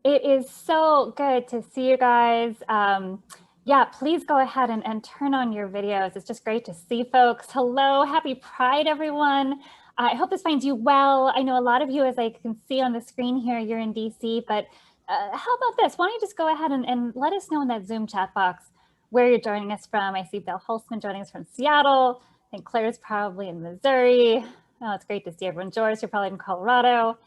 It is so good to see you guys. Yeah, please go ahead and turn on your videos. It's just great to see folks. Hello, happy Pride, everyone. I hope this finds you well. I know a lot of you, as I can see on the screen here, you're in DC, but how about this? Why don't you just go ahead and let us know in that Zoom chat box where you're joining us from. I see Bill Holtzman joining us from Seattle. I think Claire's probably in Missouri. Oh, it's great to see everyone. George, you're probably in Colorado.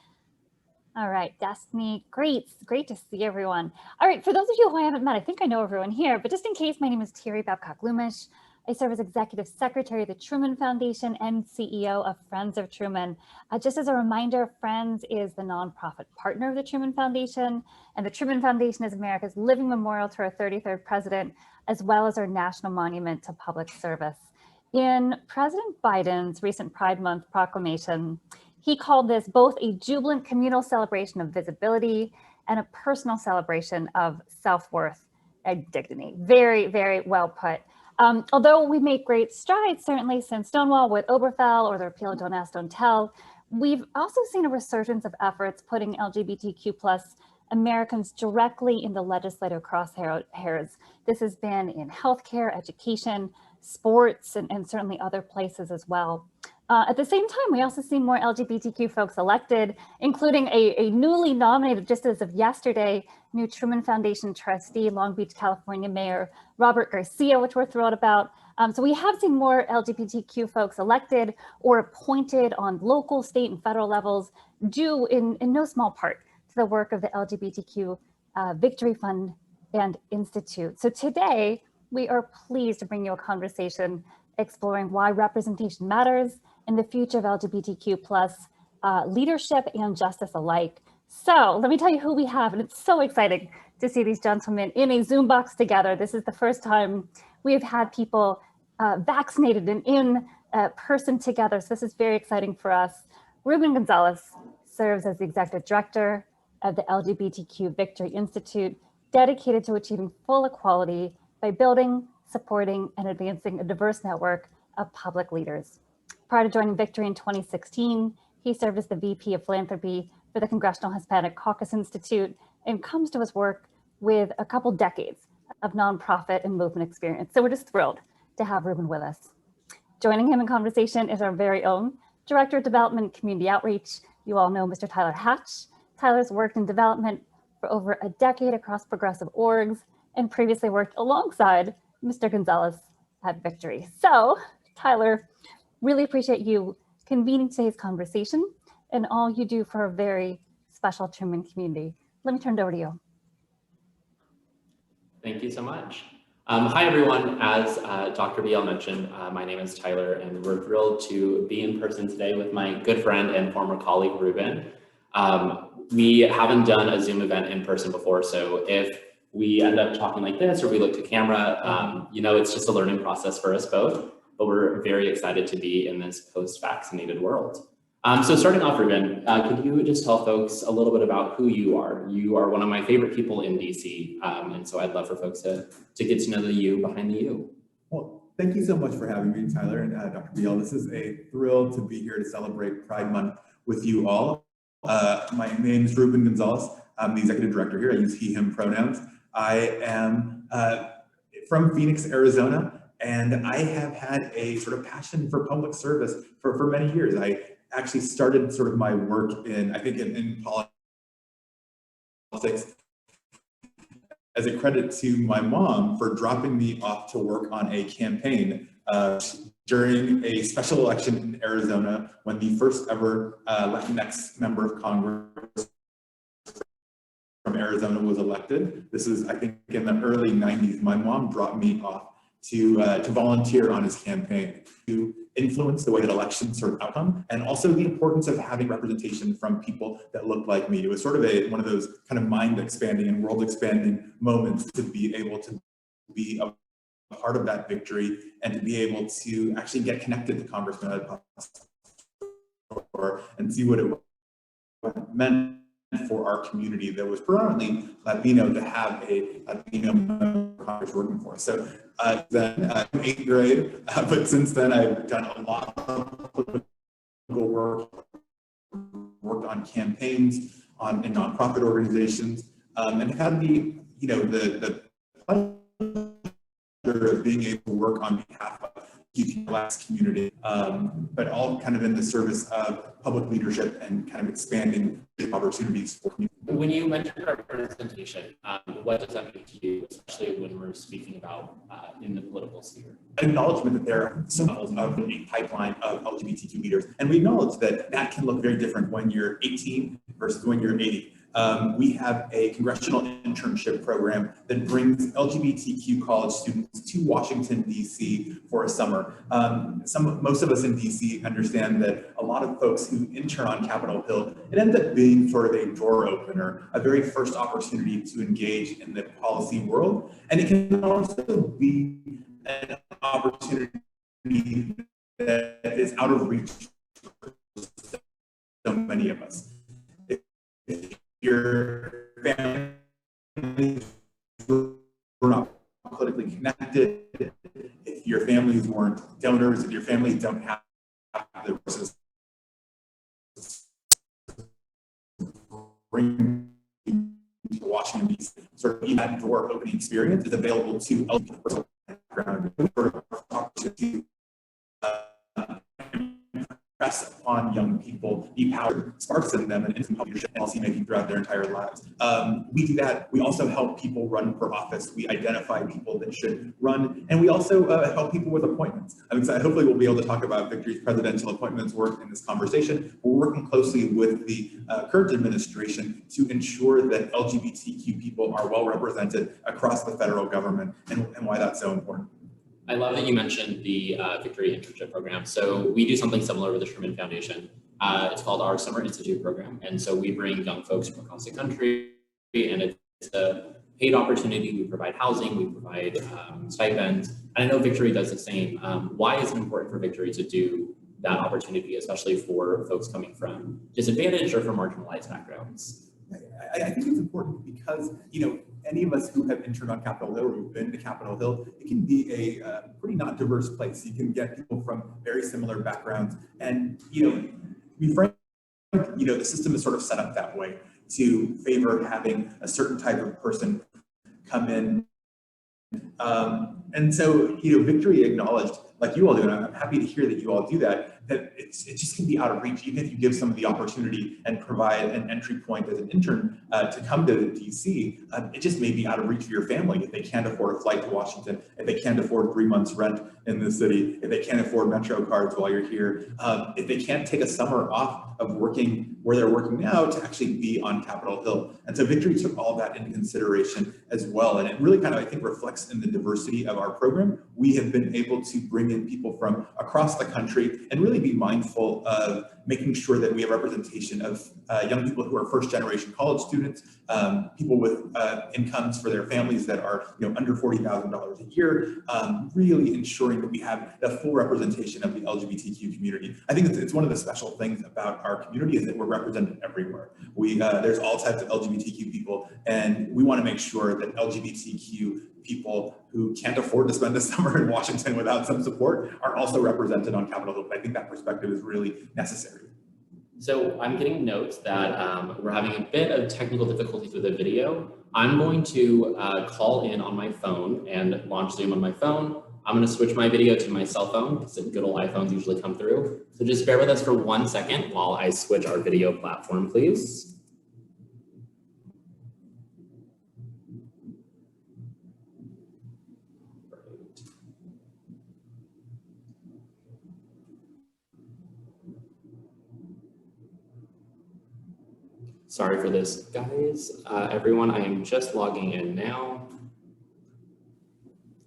All right, Destiny, great to see everyone. All right, for those of you who I haven't met, I think I know everyone here, but just in case, my name is Thierry Babcock-Lumish. I serve as Executive Secretary of the Truman Foundation and CEO of Friends of Truman. Just as a reminder, Friends is the nonprofit partner of the Truman Foundation, and the Truman Foundation is America's living memorial to our 33rd president, as well as our national monument to public service. In President Biden's recent Pride Month proclamation, he called this both a jubilant communal celebration of visibility and a personal celebration of self-worth and dignity. Very, very well put. Although we made great strides, certainly since Stonewall with Obergefell or the repeal of Don't Ask, Don't Tell, we've also seen a resurgence of efforts putting LGBTQ plus Americans directly in the legislative crosshairs. This has been in healthcare, education, sports, and certainly other places as well. At the same time, we also see more LGBTQ folks elected, including a newly nominated, just as of yesterday, new Truman Foundation trustee, Long Beach, California Mayor Robert Garcia, which we're thrilled about. So we have seen more LGBTQ folks elected or appointed on local, state, and federal levels, due in no small part to the work of the LGBTQ Victory Fund and Institute. So today, we are pleased to bring you a conversation exploring why representation matters and the future of LGBTQ plus leadership and justice alike. So let me tell you who we have, and it's so exciting to see these gentlemen in a Zoom box together. This is the first time we've had people vaccinated and in person together, so this is very exciting for us. Reuben Gonzalez serves as the executive director of the LGBTQ Victory Institute, dedicated to achieving full equality by building, supporting, and advancing a diverse network of public leaders. Prior to joining Victory in 2016, he served as the VP of Philanthropy for the Congressional Hispanic Caucus Institute and comes to his work with a couple decades of nonprofit and movement experience. So we're just thrilled to have Reuben with us. Joining him in conversation is our very own Director of Development and Community Outreach. You all know Mr. Tyler Hatch. Tyler's worked in development for over a decade across progressive orgs and previously worked alongside Mr. Gonzalez at Victory. So, Tyler, really appreciate you convening today's conversation and all you do for a very special Truman community. Let me turn it over to you. Thank you so much. Hi, everyone. As Dr. BL mentioned, my name is Tyler, and we're thrilled to be in person today with my good friend and former colleague, Ruben. We haven't done a Zoom event in person before, so if we end up talking like this or we look to camera, you know, it's just a learning process for us both, but we're very excited to be in this post-vaccinated world. So starting off, Ruben, could you just tell folks a little bit about who you are? You are one of my favorite people in DC, and so I'd love for folks to get to know the you behind the you. Well, thank you so much for having me, Tyler and Dr. BL. This is a thrill to be here to celebrate Pride Month with you all. My name is Reuben Gonzalez. I'm the executive director here. I use he, him pronouns. I am from Phoenix, Arizona, and I have had a sort of passion for public service for many years. I actually started sort of my work in, I think, in politics as a credit to my mom for dropping me off to work on a campaign during a special election in Arizona when the first ever Latinx member of Congress from Arizona was elected. This is, I think, in the early 90s. My mom dropped me off to volunteer on his campaign to influence the way that elections sort of outcome, and also the importance of having representation from people that look like me. It was sort of one of those kind of mind-expanding and world-expanding moments to be able to be a part of that victory and to be able to actually get connected to Congressman and see what it meant for our community that was predominantly Latino to have a Latino member of Congress working for us. So then I'm 8th grade, but since then I've done a lot of political work, worked on campaigns in nonprofit organizations, and had the pleasure of being able to work on behalf of the Black community, but all kind of in the service of public leadership and kind of expanding opportunities for community. When you mentioned representation, what does that mean to you, especially when we're speaking about in the political sphere? Acknowledgement that there are some levels of a pipeline of LGBTQ leaders, and we acknowledge that that can look very different when you're 18 versus when you're 80. We have a congressional internship program that brings LGBTQ college students to Washington, D.C. for a summer. Most of us in D.C. understand that a lot of folks who intern on Capitol Hill, it ends up being sort of a door opener, a very first opportunity to engage in the policy world. And it can also be an opportunity that is out of reach for so many of us. If your families were not politically connected, if your families weren't donors, if your families don't have the resources bring to Washington, D.C., sort of that door opening experience is available to LGBT background, sort of opportunity press upon young people, the power sparks in them and in leadership and policy making throughout their entire lives. We do that. We also help people run for office. We identify people that should run, and we also help people with appointments. Hopefully we'll be able to talk about Victory's presidential appointments work in this conversation. We're working closely with the current administration to ensure that LGBTQ people are well represented across the federal government, and why that's so important. I love that you mentioned the Victory internship program. So we do something similar with the Truman Foundation. It's called our Summer Institute program. And so we bring young folks from across the country, and it's a paid opportunity. We provide housing, we provide stipends. And I know Victory does the same. Why is it important for Victory to do that opportunity, especially for folks coming from disadvantaged or from marginalized backgrounds? I think it's important because, any of us who have interned on Capitol Hill or who've been to Capitol Hill, it can be a pretty not diverse place. You can get people from very similar backgrounds, and we find, the system is sort of set up that way to favor having a certain type of person come in. And so, Victory acknowledged, like you all do, and I'm happy to hear that you all do that it just can be out of reach, even if you give some of the opportunity and provide an entry point as an intern to come to DC. It just may be out of reach for your family if they can't afford a flight to Washington, if they can't afford 3 months rent in the city, if they can't afford Metro cards while you're here, if they can't take a summer off of working where they're working now to actually be on Capitol Hill. And so Victory took all of that into consideration as well. And it really kind of, I think, reflects in the diversity of our program. We have been able to bring in people from across the country and really be mindful of making sure that we have representation of young people who are first-generation college students, people with incomes for their families that are under $40,000 a year, really ensuring that we have the full representation of the LGBTQ community. I think it's one of the special things about our community is that we're represented everywhere. There's all types of LGBTQ people, and we want to make sure that LGBTQ people who can't afford to spend the summer in Washington without some support are also represented on Capitol Hill. I think that perspective is really necessary. So I'm getting notes that we're having a bit of technical difficulties with the video. I'm going to call in on my phone and launch Zoom on my phone. I'm going to switch my video to my cell phone because good old iPhones usually come through. So just bear with us for 1 second while I switch our video platform, please. Sorry for this, guys. Everyone, I am just logging in now.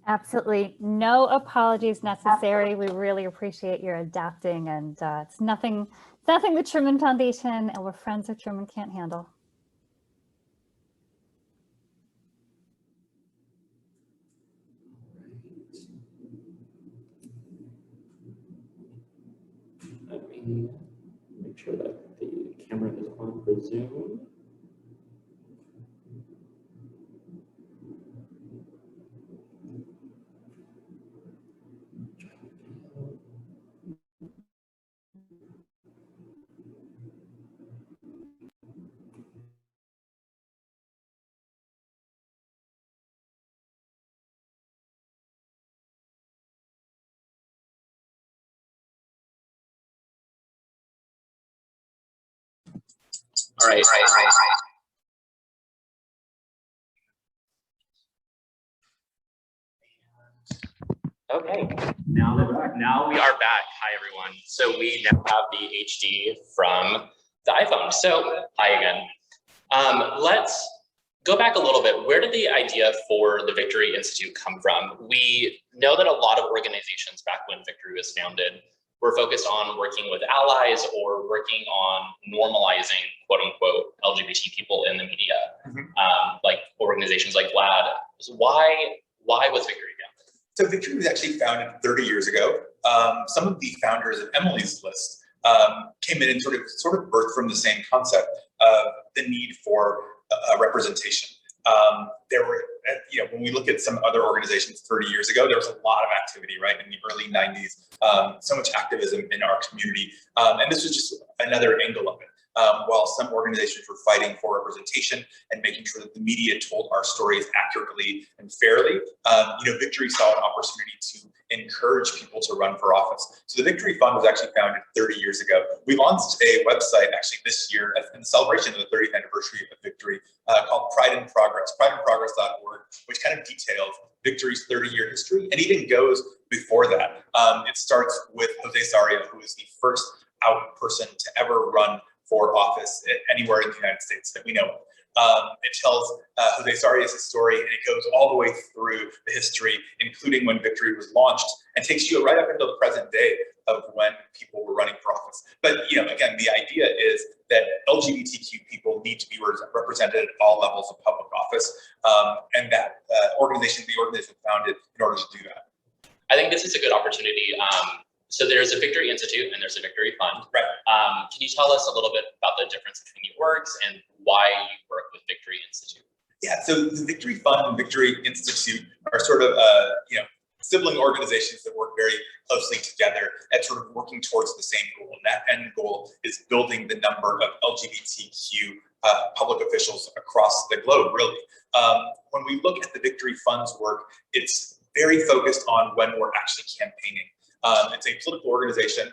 Absolutely no apologies necessary. We really appreciate your adapting, and it's nothing the Truman Foundation and we're friends of Truman can't handle. Let me make sure that the camera is on for Zoom. All right. Okay, now we are back. Hi, everyone. So we now have the HD from the iPhone. So hi again. Let's go back a little bit. Where did the idea for the Victory Institute come from? We know that a lot of organizations back when Victory was founded were focused on working with allies or working on normalizing, quote unquote, LGBT people in the media, like organizations like GLAAD. So why was Victory founded? So Victory was actually founded 30 years ago. Some of the founders of Emily's List came in and sort of birthed from the same concept of the need for representation. There were, when we look at some other organizations 30 years ago, there was a lot of activity, right, in the early 90s, so much activism in our community. And this was just another angle of it. While some organizations were fighting for representation and making sure that the media told our stories accurately and fairly, Victory saw an opportunity to encourage people to run for office. So the Victory Fund was actually founded 30 years ago. We launched a website actually this year in celebration of the 30th anniversary of Victory called Pride in Progress, prideandprogress.org, which kind of details Victory's 30-year history and even goes before that. It starts with Jose Sarria, who is the first out person to ever run for office anywhere in the United States that we know of. It tells Jose Sarria's story, and it goes all the way through the history, including when Victory was launched, and takes you right up into the present day of when people were running for office. But again, the idea is that LGBTQ people need to be represented at all levels of public office, and that the organization was founded in order to do that. I think this is a good opportunity. So there's a Victory Institute and there's a Victory Fund. Right. Can you tell us a little bit about the difference between your works and why you work with Victory Institute? Yeah, so the Victory Fund and Victory Institute are sort of, sibling organizations that work very closely together at sort of working towards the same goal. And that end goal is building the number of LGBTQ public officials across the globe, really. When we look at the Victory Fund's work, it's very focused on when we're actually campaigning. It's a political organization,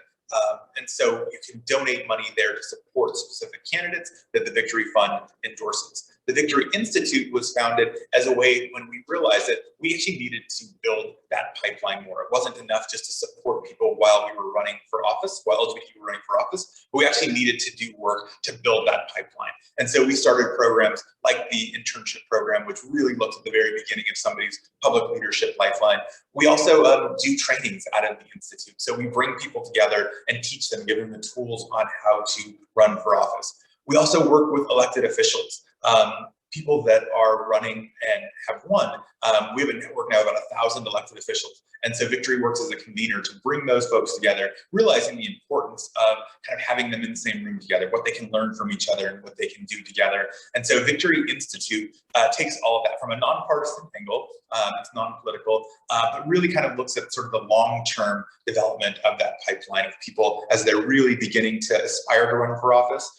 and so you can donate money there to support specific candidates that the Victory Fund endorses. The Victory Institute was founded as a way, when we realized that we actually needed to build that pipeline more. It wasn't enough just to support people while we were running for office, while LGBT were running for office, but we actually needed to do work to build that pipeline. And so we started programs like the internship program, which really looked at the very beginning of somebody's public leadership lifeline. We also do trainings out of the Institute. So we bring people together and teach them, give them the tools on how to run for office. We also work with elected officials, people that are running and have won. We have a network now of about 1,000 elected officials. And so Victory works as a convener to bring those folks together, realizing the importance of kind of having them in the same room together, what they can learn from each other and what they can do together. And so Victory Institute takes all of that from a nonpartisan angle, it's non-political, but really kind of looks at sort of the long-term development of that pipeline of people as they're really beginning to aspire to run for office.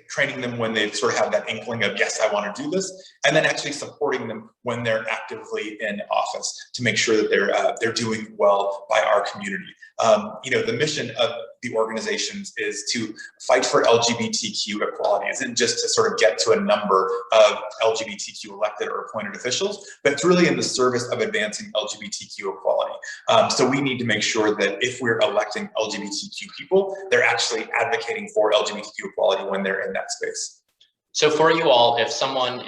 Training them when they sort of have that inkling of, yes, I want to do this, and then actually supporting them when they're actively in office to make sure that they're doing well by our community. The mission of the organizations is to fight for LGBTQ equality. It isn't just to sort of get to a number of LGBTQ elected or appointed officials, but it's really in the service of advancing LGBTQ equality. So we need to make sure that if we're electing LGBTQ people, they're actually advocating for LGBTQ equality when they're in that space. So for you all, if someone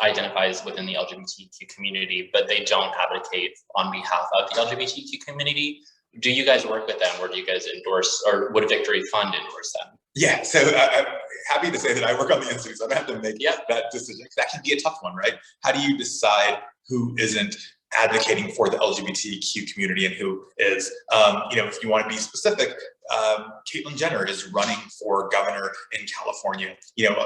identifies within the LGBTQ community, but they don't advocate on behalf of the LGBTQ community, do you guys work with them, or do you guys endorse, or would a Victory Fund endorse them? Yeah, so I'm happy to say that I work on the Institute, so I'm gonna have to make that decision. That can be a tough one, right? How do you decide who isn't advocating for the LGBTQ community and who is? If you want to be specific, Caitlyn Jenner is running for governor in California.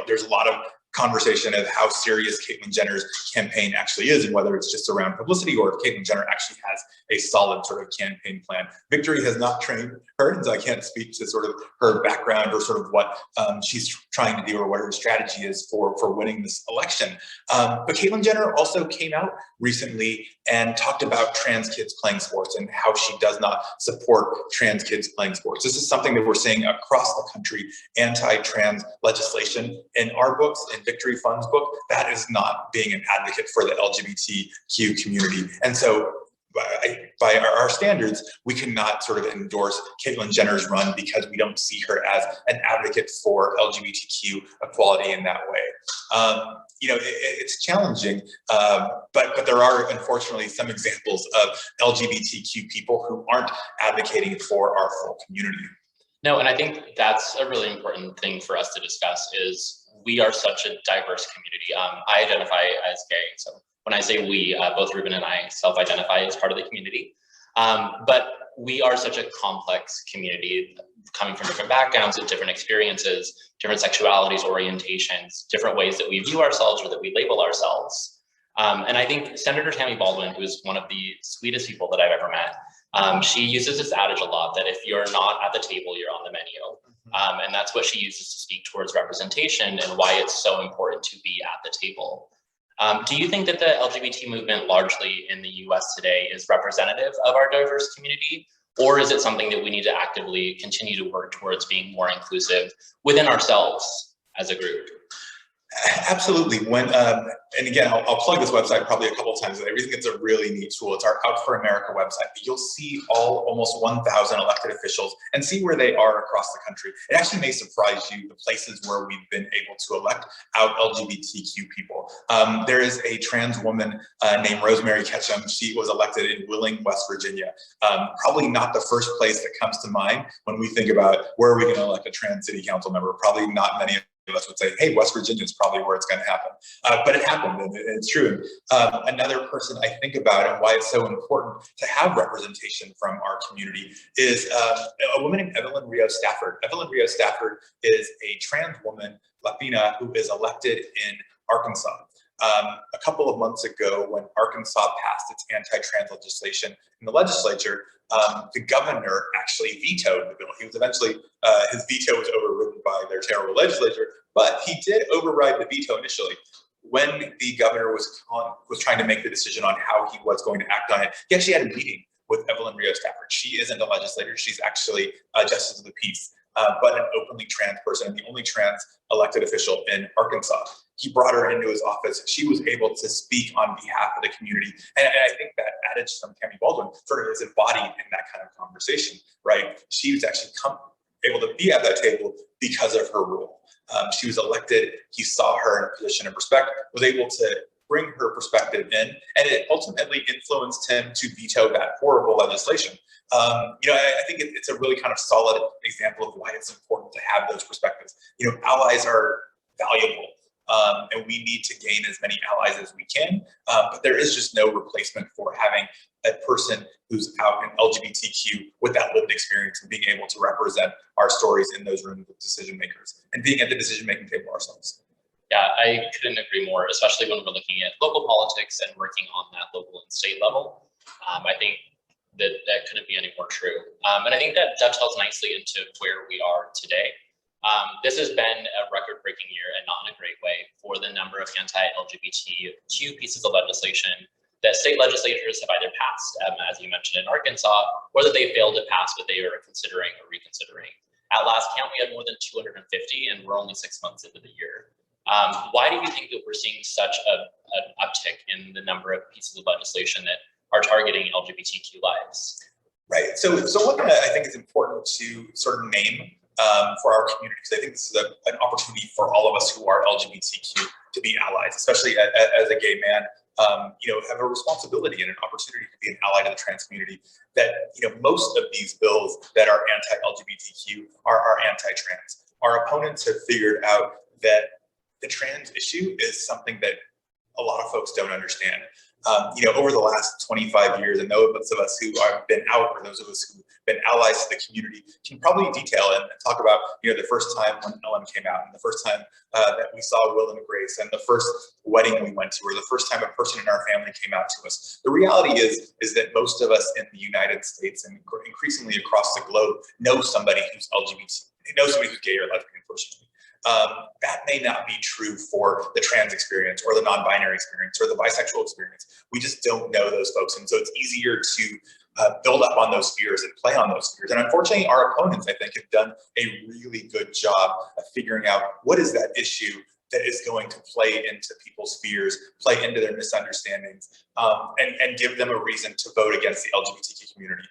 There's a lot of conversation of how serious Caitlyn Jenner's campaign actually is and whether it's just around publicity or if Caitlyn Jenner actually has a solid sort of campaign plan. Victory has not trained her, and so I can't speak to sort of her background or sort of what she's trying to do or what her strategy is for winning this election. But Caitlyn Jenner also came out recently and talked about trans kids playing sports and how she does not support trans kids playing sports. This is something that we're seeing across the country, anti-trans legislation. In our books, in Victory Fund's book, that is not being an advocate for the LGBTQ community. And so by our standards, we cannot sort of endorse Caitlyn Jenner's run because we don't see her as an advocate for LGBTQ equality in that way. You know, it's challenging, but there are unfortunately some examples of LGBTQ people who aren't advocating for our full community. No, and I think that's a really important thing for us to discuss is we are such a diverse community. I identify as gay, so when I say we, both Ruben and I self-identify as part of the community, but we are such a complex community coming from different backgrounds and different experiences, different sexualities, orientations, different ways that we view ourselves or that we label ourselves. And I think Senator Tammy Baldwin, who is one of the sweetest people that I've ever met, she uses this adage a lot that if you're not at the table, you're on the menu. And that's what she uses to speak towards representation and why it's so important to be at the table. Do you think that the LGBT movement largely in the US today is representative of our diverse community? Or is it something that we need to actively continue to work towards being more inclusive within ourselves as a group? Absolutely. When and again, I'll plug this website probably a couple of times. I think it's a really neat tool. It's our Out for America website. But you'll see almost 1,000 elected officials and see where they are across the country. It actually may surprise you the places where we've been able to elect out LGBTQ people. There is a trans woman named Rosemary Ketchum. She was elected in Wheeling, West Virginia. Probably not the first place that comes to mind when we think about where are we going to elect a trans city council member. Probably not many of us would say, hey, West Virginia is probably where it's going to happen. But it happened, and it's true. Another person I think about and why it's so important to have representation from our community is a woman named Evelyn Rios Stafford. Evelyn Rios Stafford is a trans woman, Latina, who is elected in Arkansas. A couple of months ago, when Arkansas passed its anti-trans legislation in the legislature, the governor actually vetoed the bill. He was eventually, his veto was overridden by their terrible legislature, but he did override the veto initially. When the governor was trying to make the decision on how he was going to act on it, he actually had a meeting with Evelyn Rios Stafford. She isn't a legislator, she's actually a justice of the peace, but an openly trans person, and the only trans elected official in Arkansas. He brought her into his office. She was able to speak on behalf of the community. And I think that adage from Tammy Baldwin sort of is embodied in that kind of conversation, right? She was actually able to be at that table because of her role. She was elected. He saw her in a position of respect, was able to bring her perspective in, and it ultimately influenced him to veto that horrible legislation. You know, I think it's a really kind of solid example of why it's important to have those perspectives. You know, allies are valuable. And we need to gain as many allies as we can, but there is just no replacement for having a person who's out in LGBTQ with that lived experience and being able to represent our stories in those rooms with decision makers and being at the decision-making table ourselves. Yeah, I couldn't agree more, especially when we're looking at local politics and working on that local and state level. I think that couldn't be any more true. And I think that dovetails nicely into where we are today. This has been a record-breaking year, and not in a great way, for the number of anti-LGBTQ pieces of legislation that state legislatures have either passed, as you mentioned in Arkansas, or that they failed to pass, but they are considering or reconsidering. At last count, we had more than 250, and we're only 6 months into the year. Why do you think that we're seeing such an uptick in the number of pieces of legislation that are targeting LGBTQ lives? Right. So one thing I think is important to sort of name for our community, because I think this is an opportunity for all of us who are LGBTQ to be allies, especially as a gay man, you know, have a responsibility and an opportunity to be an ally to the trans community. That, you know, most of these bills that are anti-LGBTQ are anti-trans. Our opponents have figured out that the trans issue is something that a lot of folks don't understand. You know, over the last 25 years, and those of us who have been out, or those of us who been allies to the community, can probably detail and talk about, the first time when Ellen came out, and the first time that we saw Will and Grace, and the first wedding we went to, or the first time a person in our family came out to us. The reality is that most of us in the United States and increasingly across the globe know somebody who's LGBT, know somebody who's gay or lesbian, unfortunately. That may not be true for the trans experience or the non-binary experience or the bisexual experience. We just don't know those folks. And so it's easier to build up on those fears and play on those fears. And unfortunately, our opponents, I think, have done a really good job of figuring out what is that issue that is going to play into people's fears, play into their misunderstandings, and give them a reason to vote against the LGBTQ community.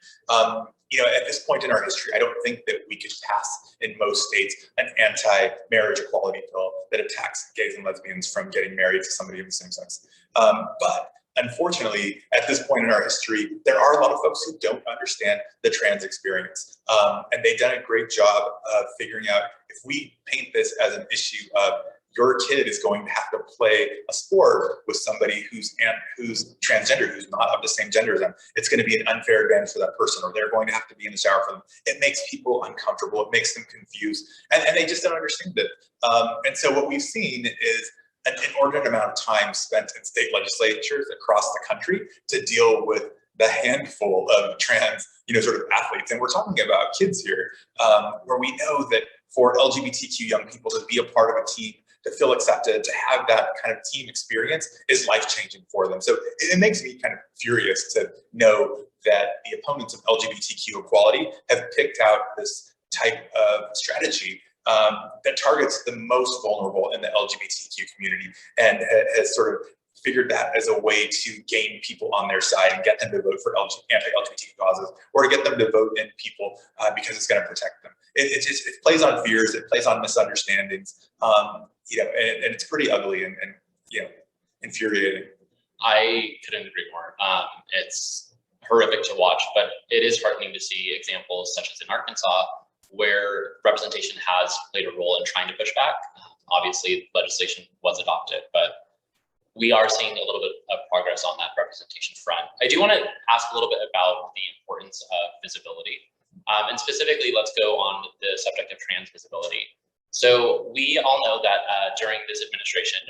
At this point in our history, I don't think that we could pass in most states an anti-marriage equality bill that attacks gays and lesbians from getting married to somebody of the same sex. But unfortunately, at this point in our history, there are a lot of folks who don't understand the trans experience. And they've done a great job of figuring out, if we paint this as an issue of your kid is going to have to play a sport with somebody who's transgender, who's not of the same gender as them, it's going to be an unfair advantage for that person, or they're going to have to be in the shower for them. It makes people uncomfortable. It makes them confused, and they just don't understand it. And so what we've seen is an inordinate amount of time spent in state legislatures across the country to deal with the handful of trans, sort of athletes. And we're talking about kids here, where we know that for LGBTQ young people to be a part of a team, to feel accepted, to have that kind of team experience is life-changing for them. So it makes me kind of furious to know that the opponents of LGBTQ equality have picked out this type of strategy that targets the most vulnerable in the LGBTQ community, and has sort of figured that as a way to gain people on their side and get them to vote for anti-LGBTQ causes, or to get them to vote in people because it's going to protect them. It plays on fears, it plays on misunderstandings, and it's pretty ugly and infuriating. I couldn't agree more. It's horrific to watch, but it is heartening to see examples such as in Arkansas, where representation has played a role in trying to push back. Obviously, legislation was adopted, but we are seeing a little bit of progress on that representation front. I do want to ask a little bit about the importance of visibility. And specifically, let's go on the subject of trans visibility. So we all know that during this administration,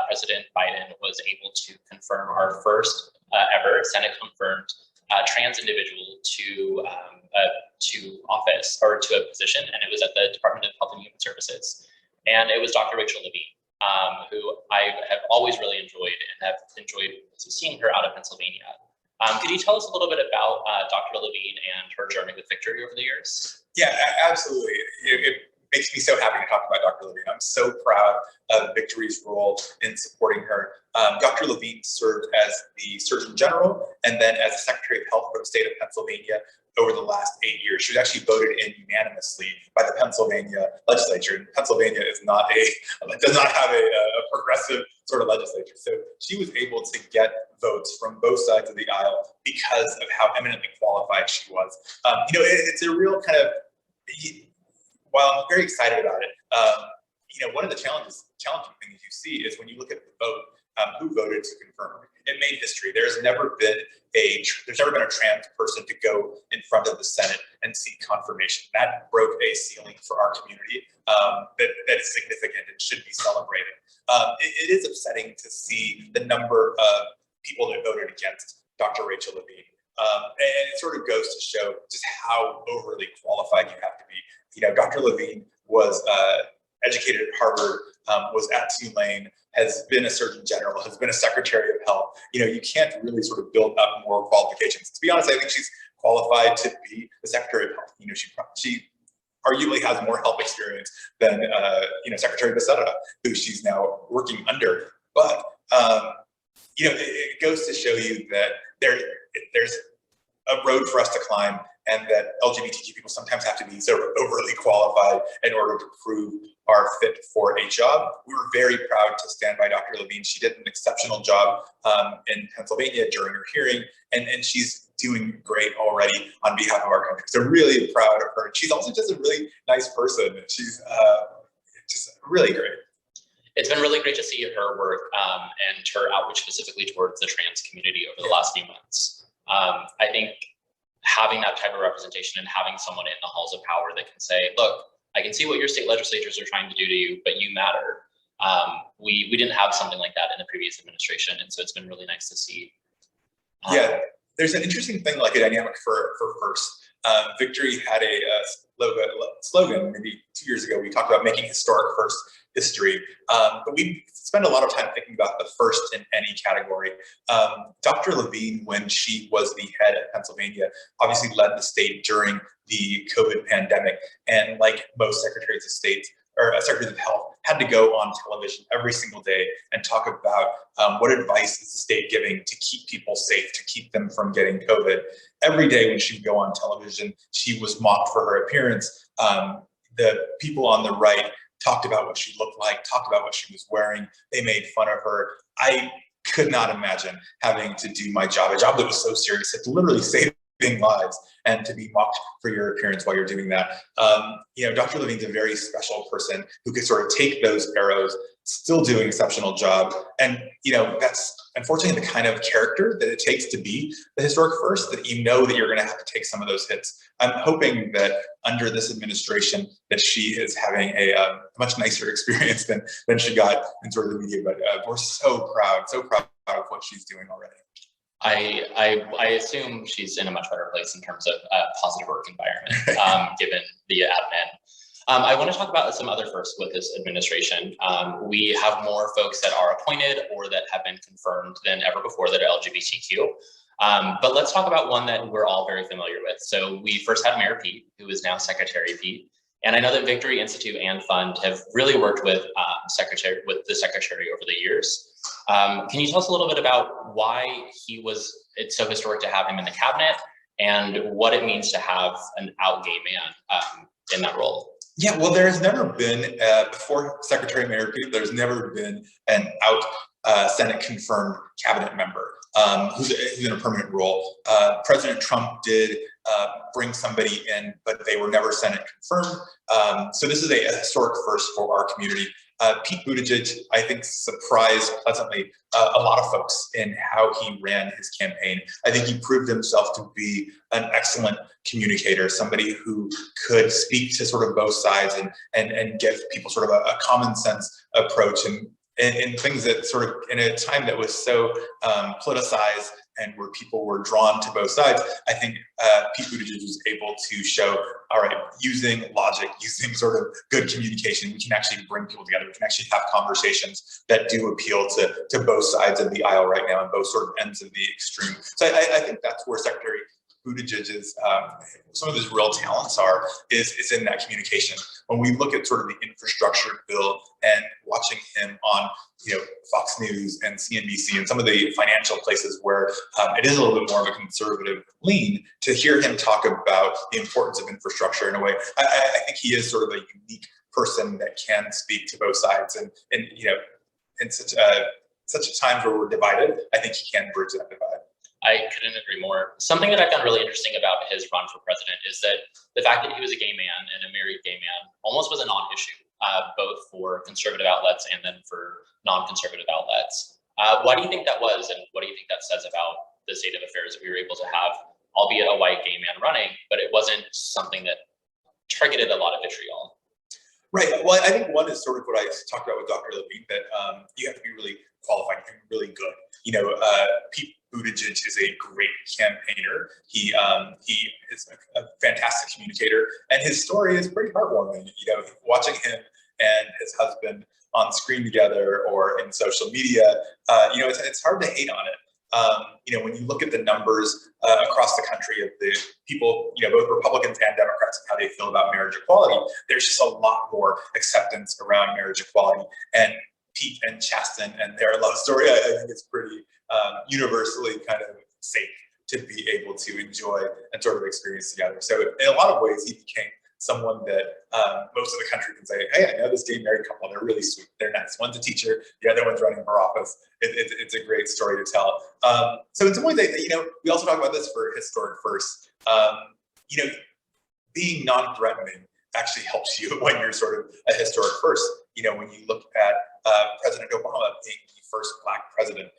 President Biden was able to confirm our first ever Senate-confirmed trans individual to office, or to a position, and it was at the Department of Health and Human Services. And it was Dr. Rachel Levine, who I have always really enjoyed and have enjoyed seeing her out of Pennsylvania. Could you tell us a little bit about Dr. Levine and her journey with victory over the years? Yeah, absolutely. It makes me so happy to talk about Dr. Levine. I'm so proud of Victory's role in supporting her. Dr. Levine served as the Surgeon General and then as the Secretary of Health for the state of Pennsylvania over the last 8 years. She was actually voted in unanimously by the Pennsylvania legislature. And Pennsylvania is does not have a progressive sort of legislature. So she was able to get votes from both sides of the aisle because of how eminently qualified she was. It's a real kind of, while I'm very excited about it, one of the challenging things you see is when you look at the vote, who voted to confirm. It made history. There's never been a trans person to go in front of the Senate and seek confirmation. That broke a ceiling for our community that is significant and should be celebrated. It is upsetting to see the number of people that voted against Dr. Rachel Levine. And it sort of goes to show just how overly qualified you have to be. Dr. Levine was educated at Harvard, was at Tulane, has been a Surgeon General, has been a Secretary of Health. You can't really sort of build up more qualifications. To be honest, I think she's qualified to be the Secretary of Health. She arguably has more health experience than Secretary Becerra, who she's now working under. But it goes to show you that there's a road for us to climb, and that LGBTQ people sometimes have to be sort of overly qualified in order to prove our fit for a job. We were very proud to stand by Dr. Levine. She did an exceptional job in Pennsylvania during her hearing, and she's doing great already on behalf of our country. So really proud of her. She's also just a really nice person. She's just really great. It's been really great to see her work and her outreach specifically towards the trans community over the last few months. I think having that type of representation and having someone in the halls of power that can say, look, I can see what your state legislatures are trying to do to you, but you matter. We didn't have something like that in the previous administration, and so it's been really nice to see. Yeah, there's an interesting thing, like a dynamic for FIRST. Victory had a slogan maybe 2 years ago. We talked about making historic FIRST history, but we spend a lot of time thinking about the first in any category. Dr. Levine, when she was the head of Pennsylvania, obviously led the state during the COVID pandemic, and like most secretaries of state or secretaries of health, had to go on television every single day and talk about what advice is the state giving to keep people safe, to keep them from getting COVID. Every day when she'd go on television, she was mocked for her appearance. The people on the right talked about what she looked like, talked about what she was wearing. They made fun of her. I could not imagine having to do my job, a job that was so serious, it literally saving lives, and to be mocked for your appearance while you're doing that. You know, Dr. Levine's a very special person who could sort of take those arrows, still do an exceptional job. And, you know, that's unfortunately the kind of character that it takes to be the historic first, that you know that you're going to have to take some of those hits. I'm hoping that under this administration that she is having a much nicer experience than she got in sort of the media, but we're so proud of what she's doing already. I assume she's in a much better place in terms of positive work environment, given the admin. I want to talk about some other firsts with this administration. We have more folks that are appointed or that have been confirmed than ever before that are LGBTQ. But let's talk about one that we're all very familiar with. So we first had Mayor Pete, who is now Secretary Pete. And I know that Victory Institute and Fund have really worked with the secretary over the years. Can you tell us a little bit about why it's so historic to have him in the cabinet, and what it means to have an out gay man in that role? Yeah, well, there's never been, before Secretary Mayor Pete, there's never been an out Senate confirmed cabinet member who's in a permanent role. President Trump did bring somebody in, but they were never Senate confirmed. So this is a historic first for our community. Pete Buttigieg, I think, surprised pleasantly a lot of folks in how he ran his campaign. I think he proved himself to be an excellent communicator, somebody who could speak to sort of both sides and give people sort of a common sense approach, and things that sort of, in a time that was so politicized and where people were drawn to both sides, I think Pete Buttigieg was able to show, all right, using logic, using sort of good communication, we can actually bring people together. We can actually have conversations that do appeal to both sides of the aisle right now and both sort of ends of the extreme. So I think that's where Secretary Buttigieg's, some of his real talents is in that communication. When we look at sort of the infrastructure bill and watching him on, Fox News and CNBC and some of the financial places where it is a little bit more of a conservative lean, to hear him talk about the importance of infrastructure in a way, I think he is sort of a unique person that can speak to both sides, and in such a times where we're divided, I think he can bridge that divide. I couldn't agree more. Something that I found really interesting about his run for president is that the fact that he was a gay man and a married gay man almost was a non-issue, both for conservative outlets and then for non-conservative outlets. Why do you think that was, and what do you think that says about the state of affairs that we were able to have, albeit a white gay man running, but it wasn't something that targeted a lot of vitriol? Right. Well, I think one is sort of what I talked about with Dr. Levine, that you have to be really qualified and really good. Pete Buttigieg is a great campaigner. He is a fantastic communicator, and his story is pretty heartwarming. Watching him and his husband on screen together or in social media, it's hard to hate on it. When you look at the numbers across the country of the people, both Republicans and Democrats, and how they feel about marriage equality, there's just a lot more acceptance around marriage equality. And Pete and Chasten and their love story, I think it's pretty universally kind of safe to be able to enjoy and sort of experience together. So in a lot of ways, he became someone that most of the country can say, hey, I know this gay married couple, they're really sweet, they're nice. One's a teacher, the other one's running for office. It's a great story to tell. So in some ways, we also talk about this for historic first. Being non-threatening actually helps you when you're sort of a historic first. When you look at President Obama being the first Black president,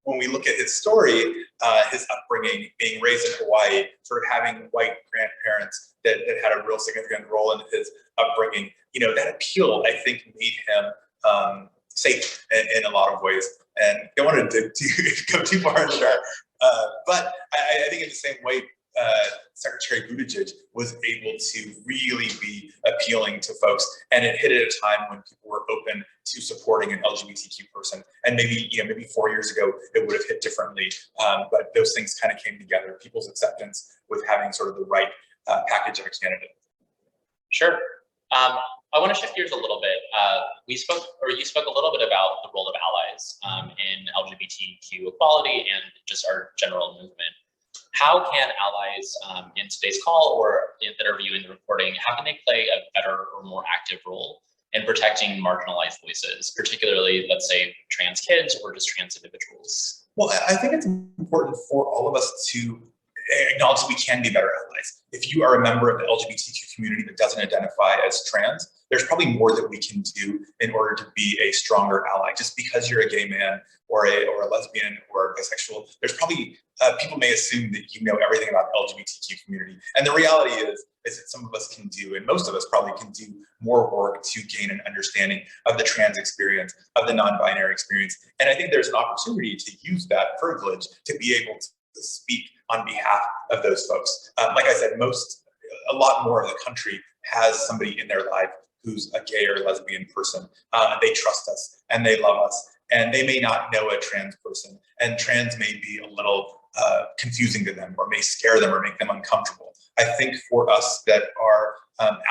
when we look at his story, his upbringing, being raised in Hawaii, sort of having white grandparents that had a real significant role in his upbringing, you know, that appeal, I think, made him safe in a lot of ways. And I don't want to go too far into that, but I think in the same way, Secretary Buttigieg was able to really be appealing to folks, and it hit at a time when people were open to supporting an LGBTQ person. And maybe, you know, maybe 4 years ago it would have hit differently, but those things kind of came together. People's acceptance with having sort of the right package of a candidate. Sure. I want to shift gears a little bit. You spoke a little bit about the role of allies in LGBTQ equality and just our general movement. How can allies in today's call or that are viewing the recording, how can they play a better or more active role in protecting marginalized voices, particularly, let's say, trans kids or just trans individuals? Well, I think it's important for all of us to acknowledge that we can be better allies. If you are a member of the LGBTQ community that doesn't identify as trans, there's probably more that we can do in order to be a stronger ally. Just because you're a gay man or a lesbian or bisexual, there's probably people may assume that you know everything about the LGBTQ community. And the reality is that some of us can do, and most of us probably can do more work to gain an understanding of the trans experience, of the non-binary experience. And I think there's an opportunity to use that privilege to be able to speak on behalf of those folks. Like I said, a lot more of the country has somebody in their life who's a gay or lesbian person. They trust us and they love us, and they may not know a trans person, and trans may be a little confusing to them, or may scare them or make them uncomfortable. I think for us that are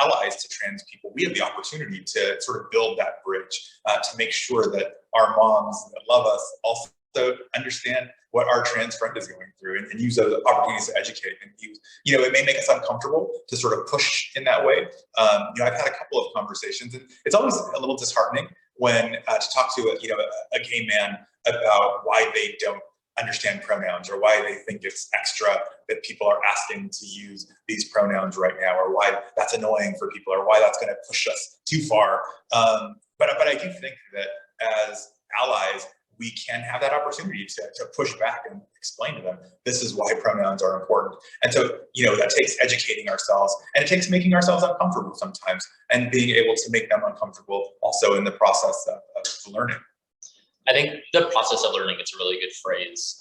allies to trans people, we have the opportunity to sort of build that bridge to make sure that our moms that love us also understand what our trans friend is going through, and use those opportunities to educate and use, you know, it may make us uncomfortable to sort of push in that way. You know, I've had a couple of conversations, and it's always a little disheartening when to talk to a gay man about why they don't understand pronouns, or why they think it's extra that people are asking to use these pronouns right now, or why that's annoying for people, or why that's going to push us too far. But I do think that as allies, we can have that opportunity to push back and explain to them, this is why pronouns are important. And so, you know, that takes educating ourselves, and it takes making ourselves uncomfortable sometimes, and being able to make them uncomfortable also in the process of learning. I think the process of learning is a really good phrase.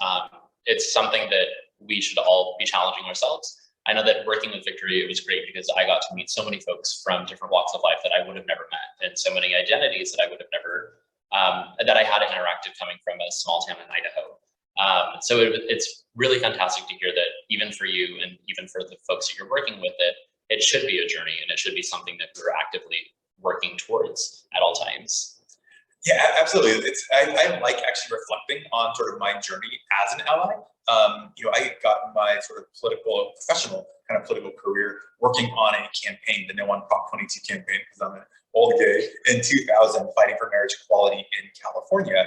It's something that we should all be challenging ourselves. I know that working with Victory, it was great because I got to meet so many folks from different walks of life that I would have never met, and so many identities that I would have never, that I had interactive coming from a small town in Idaho. So it's really fantastic to hear that even for you and even for the folks that you're working with, it should be a journey, and it should be something that we're actively working towards at all times. Yeah, absolutely. I like actually reflecting on sort of my journey as an ally. You know, I got my sort of professional kind of political career working on a campaign, the No on Prop 22 campaign, because I'm an old gay, in 2000, fighting for marriage equality in California.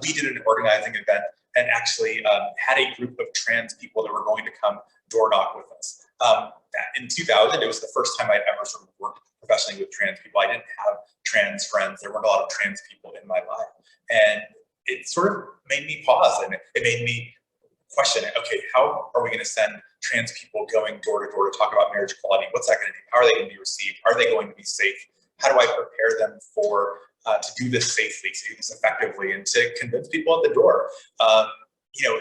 We did an organizing event and actually had a group of trans people that were going to come door knock with us. In 2000, it was the first time I'd ever sort of worked professionally with trans people. I didn't have trans friends. There weren't a lot of trans people in my life. And it sort of made me pause, and it made me question, okay, how are we going to send trans people going door to door to talk about marriage equality? What's that going to do? How are they going to be received? Are they going to be safe? How do I prepare them for to do this safely, to do this effectively, and to convince people at the door? You know,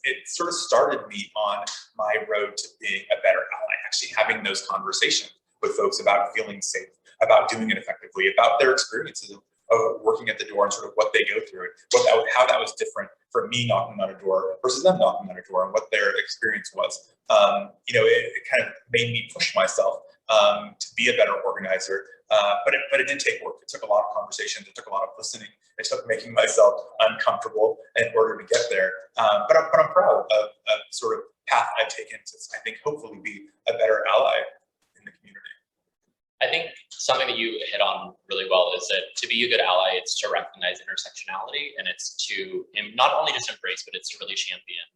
it sort of started me on my road to being a better ally, actually having those conversations with folks about feeling safe, about doing it effectively, about their experiences of working at the door and sort of what they go through, how that was different for me knocking on a door versus them knocking on a door, and what their experience was. You know, it kind of made me push myself to be a better organizer, but it did take work. It took a lot of conversations. It took a lot of listening. It took making myself uncomfortable in order to get there. But I'm proud of sort of path I've taken to, I think, hopefully be a better ally in the community. I think something that you hit on really well is that to be a good ally, it's to recognize intersectionality, and it's to not only just embrace, but it's to really champion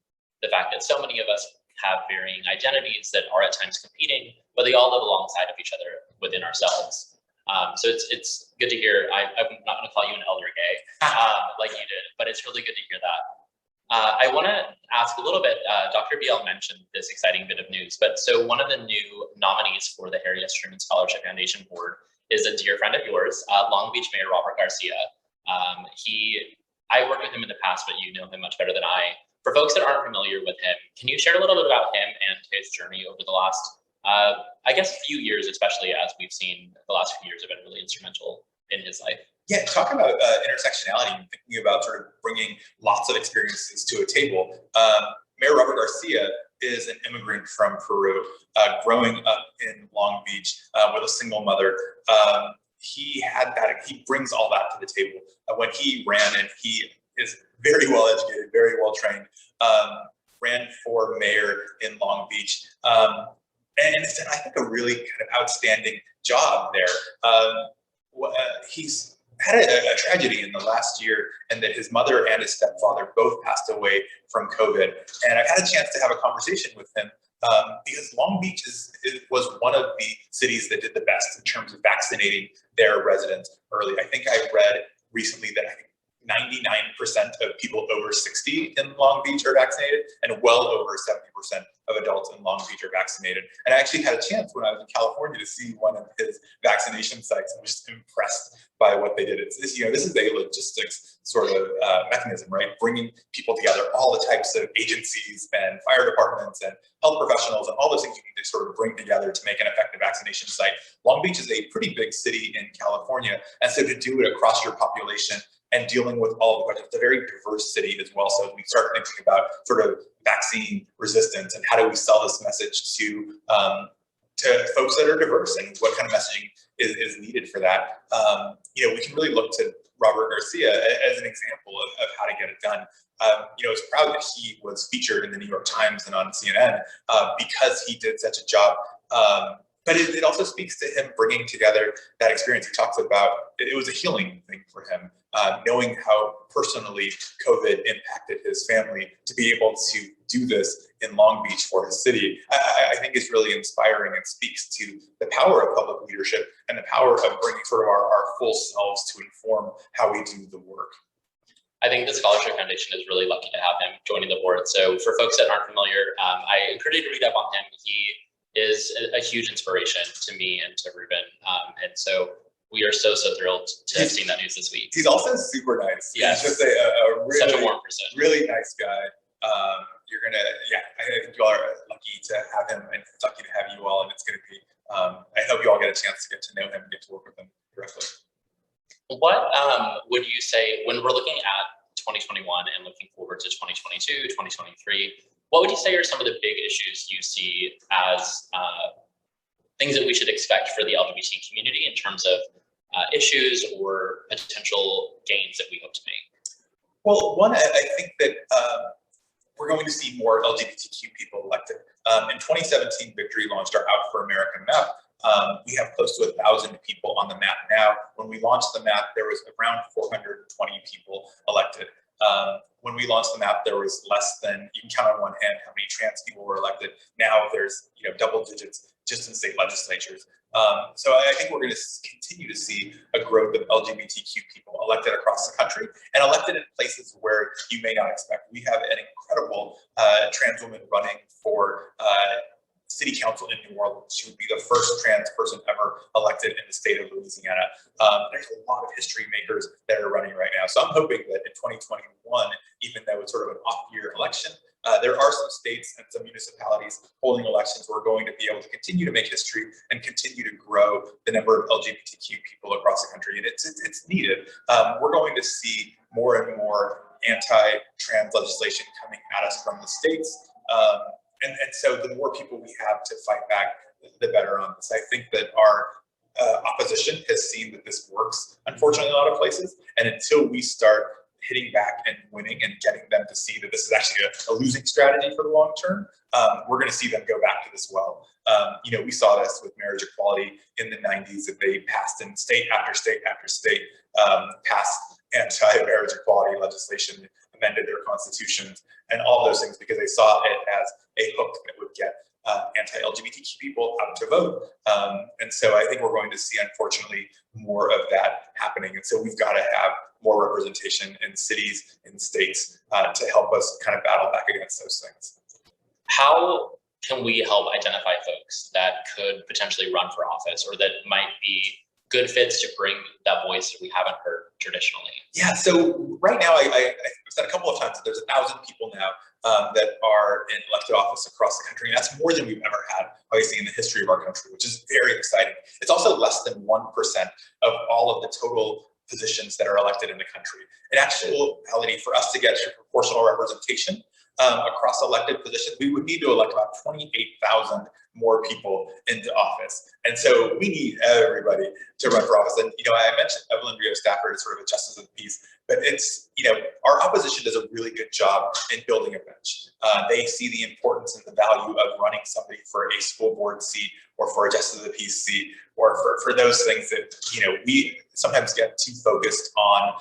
the fact that so many of us have varying identities that are at times competing, but they all live alongside of each other within ourselves. So it's good to hear. I'm not going to call you an elder gay like you did, but it's really good to hear that. I want to ask a little bit, Dr. BL mentioned this exciting bit of news, but so one of the new nominees for the Harry S. Truman Scholarship Foundation Board is a dear friend of yours, Long Beach Mayor Robert Garcia. I worked with him in the past, but you know him much better than I. For folks that aren't familiar with him, can you share a little bit about him and his journey over the last, I guess, few years, especially as we've seen the last few years have been really instrumental in his life? Yeah, talking about intersectionality and thinking about sort of bringing lots of experiences to a table. Mayor Robert Garcia is an immigrant from Peru, growing up in Long Beach with a single mother. He brings all that to the table. When he ran, and he is very well educated, very well trained, ran for mayor in Long Beach, and it's done, I think, a really kind of outstanding job there. He's had a tragedy in the last year, and that his mother and his stepfather both passed away from COVID. And I've had a chance to have a conversation with him because Long Beach was one of the cities that did the best in terms of vaccinating their residents early. I think I read recently that 99% of people over 60 in Long Beach are vaccinated, and well over 70% of adults in Long Beach are vaccinated. And I actually had a chance when I was in California to see one of his vaccination sites. I was just impressed by what they did. This is a logistics sort of mechanism, right? Bringing people together, all the types of agencies and fire departments and health professionals and all those things you need to sort of bring together to make an effective vaccination site. Long Beach is a pretty big city in California, and so to do it across your population and dealing with all the questions, it's a very diverse city as well. So we start thinking about sort of vaccine resistance and how do we sell this message to folks that are diverse, and what kind of messaging is needed for that. We can really look to Robert Garcia as an example of how to get it done. I was proud that he was featured in the New York Times and on CNN because he did such a job. But it also speaks to him bringing together that experience. He talks about it was a healing thing for him, knowing how personally COVID impacted his family. To be able to do this in Long Beach for his city, I think is really inspiring and speaks to the power of public leadership and the power of bringing sort of our full selves to inform how we do the work. I think the Scholarship Foundation is really lucky to have him joining the board. So for folks that aren't familiar, I encourage you to read up on him. He is a huge inspiration to me and to Ruben. And so we are so thrilled to have seen that news this week. He's also super nice. Yes. He's just a really, such a warm person. Really nice guy. I think you all are lucky to have him and lucky to have you all. And it's going to be, I hope you all get a chance to get to know him and get to work with him directly. What would you say, when we're looking at 2021 and looking forward to 2022, 2023, what would you say are some of the big issues you see as things that we should expect for the LGBT community in terms of issues or potential gains that we hope to make? Well, one, I think that we're going to see more LGBTQ people elected. In 2017, Victory launched our Out for America map. We have close to 1,000 people on the map now. When we launched the map, there was around 420 people elected. When we launched the map, there was less than, you can count on one hand how many trans people were elected. Now there's double digits just in state legislatures. So I think we're going to continue to see a growth of LGBTQ people elected across the country and elected in places where you may not expect. We have an incredible trans woman running for city council in New Orleans. She would be the first trans person ever elected in the state of Louisiana. There's a lot of history makers that are running right now. So I'm hoping that in 2021, even though it's sort of an off-year election, there are some states and some municipalities holding elections. We're going to be able to continue to make history and continue to grow the number of LGBTQ people across the country. And it's needed. We're going to see more and more anti-trans legislation coming at us from the states. And so the more people we have to fight back, the better on this. I think that our opposition has seen that this works, unfortunately, in a lot of places. And until we start hitting back and winning and getting them to see that this is actually a losing strategy for the long term, we're going to see them go back to this well. We saw this with marriage equality in the 90s, that they passed in state after state after state, passed anti-marriage equality legislation, amended their constitutions, and all those things because they saw it as a hook that would get anti-LGBTQ people out to vote. And so I think we're going to see, unfortunately, more of that happening. And so we've got to have more representation in cities and states to help us kind of battle back against those things. How can we help identify folks that could potentially run for office or that might be good fits to bring that voice that we haven't heard traditionally? Yeah, so right now, I've said a couple of times that there's 1,000 people now that are in elected office across the country, and that's more than we've ever had, obviously, in the history of our country, which is very exciting. It's also less than 1% of all of the total positions that are elected in the country. In actuality, for us to get to proportional representation across elected positions, we would need to elect about 28,000 more people into office. And so we need everybody to run for office. And, I mentioned Evelyn Rio Stafford as sort of a justice of the peace, but it's, our opposition does a really good job in building a bench. They see the importance and the value of running somebody for a school board seat or for a justice of the peace seat, or for those things that, we sometimes get too focused on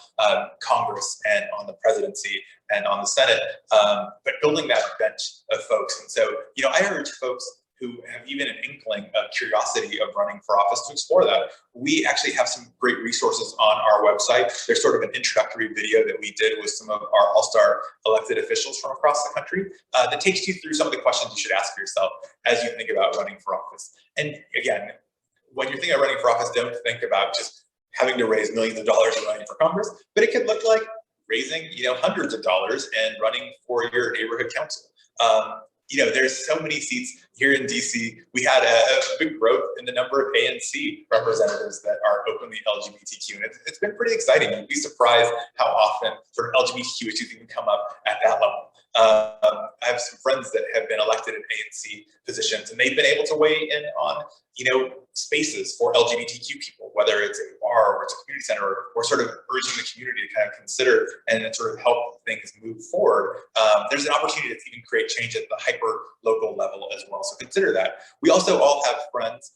Congress and on the presidency and on the Senate, but building that bench of folks. And so, I urge folks who have even an inkling of curiosity of running for office to explore that. We actually have some great resources on our website. There's sort of an introductory video that we did with some of our all-star elected officials from across the country that takes you through some of the questions you should ask yourself as you think about running for office. And again, when you're thinking about running for office, don't think about just having to raise millions of dollars and running for Congress, but it could look like raising, hundreds of dollars and running for your neighborhood council. There's so many seats here in DC. We had a big growth in the number of ANC representatives that are openly LGBTQ, and it's been pretty exciting. You'd be surprised how often sort of LGBTQ issues even come up at that level. I have some friends that have been elected in ANC positions, and they've been able to weigh in on, spaces for LGBTQ people, whether it's a bar or it's a community center, or sort of urging the community to kind of consider and sort of help things move forward. There's an opportunity to even create change at the hyper local level as well. So consider that. We also all have friends.